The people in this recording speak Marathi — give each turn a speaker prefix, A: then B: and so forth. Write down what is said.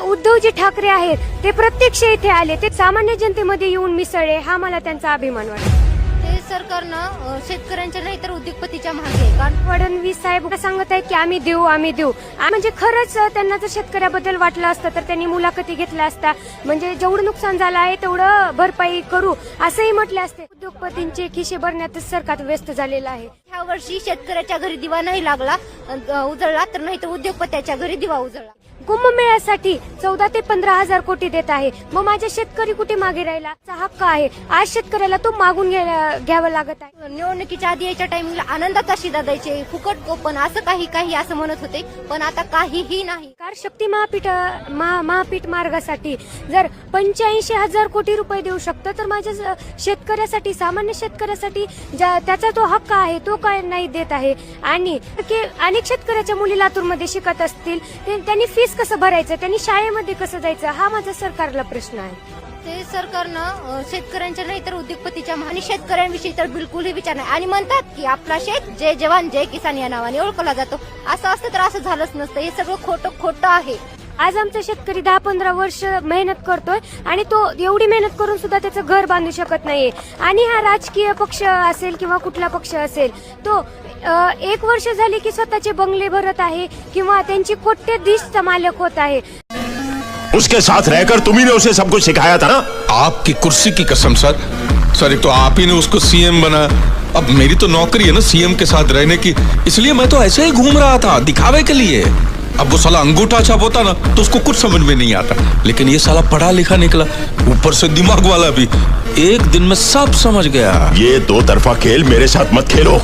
A: उद्धवजी ठाकरे आहेत ते प्रत्यक्ष इथे आले, ते सामान्य जनतेमध्ये येऊन मिसळले, हा मला त्यांचा अभिमान वाटतो.
B: ते सरकारनं शेतकऱ्यांच्या नाही तर उद्योगपतीच्या मागे आहे. कारण
A: फडणवीस साहेब सांगत आहेत की आम्ही देऊ म्हणजे खरंच त्यांना जर शेतकऱ्याबद्दल वाटलं असतं तर त्यांनी मुलाखती घेतल्या असता, म्हणजे जेवढं नुकसान झालं आहे तेवढं भरपाई करू असंही म्हटले असते. उद्योगपतींचे खिशे भरण्यातच सरकार व्यस्त झालेलं आहे.
B: ह्या वर्षी शेतकऱ्याच्या घरी दिवा नाही लागला उजळला तर नाही तर उद्योगपत्याच्या घरी दिवा उजळला.
A: कुंभमेळ्यासाठी 14 ते 15 हजार कोटी देत आहे, मग माझ्या शेतकरी कुठे मागे राहिला? हक्क आहे, आज शेतकऱ्याला तो मागून घ्यावा लागत आहे.
B: निवडणुकीच्या आधी याच्या टाइमला आनंदाचा शिदा द्यायचे, फुकट कोपन असं काही असं म्हणत होते, पण आता काहीही नाही.
A: कार शक्ती महापीठ मार्गासाठी जर 85,000 कोटी रुपये देऊ शकतं तर माझ्या शेतकऱ्यासाठी, सामान्य शेतकऱ्यासाठी त्याचा तो हक्क आहे तो काय नाही देत आहे. आणि अनेक शेतकऱ्याच्या मुली लातूरमध्ये शिकत असतील, त्यांनी फीस कसं भरायचं, त्यांनी शाळेमध्ये कसं जायचं, हा माझा सरकारला प्रश्न आहे.
B: ते सरकारनं शेतकऱ्यांच्या नाही तर उद्योगपतीच्या आणि शेतकऱ्यांविषयी तर बिलकुलही विचार नाही. आणि म्हणतात की आपला शेत जय जवान जय किसान या नावाने ओळखला जातो. असं असतं तर असं झालंच नसतं. हे सगळं खोटं आहे.
A: आज आमचा शेतकरी 10-15 वर्ष मेहनत करतोय आणि तो एवढी मेहनत करून सुद्धा त्याचं घर बांधू शकत नाहीये. आणि हा राजकीय पक्ष असेल किंवा कुठला पक्ष असेल तो 1 वर्ष झाली की स्वतःचे बंगले भरत आहे किंवा त्यांची कोट्यधीशचा मालक होत आहे.
C: उसके साथ रहकर तुम्ही ने उसे सब कुछ सिखाया था ना.
D: आपकी कुर्सी की कसम सर एक तो आप ही ने उसको सीएम बना. अब मेरी तो नौकरी है ना सीएम के साथ रहने की, इसलिए मैं तो ऐसे ही घूम रहा था दिखावे के लिए. अब वो साला अंगूठा छाप होता ना तो उसको कुछ समझ में नहीं आता, लेकिन ये साला पढ़ा लिखा निकला, ऊपर से दिमाग वाला भी. एक दिन में सब समझ गया.
C: ये 2 तरफा खेल मेरे साथ मत खेलो.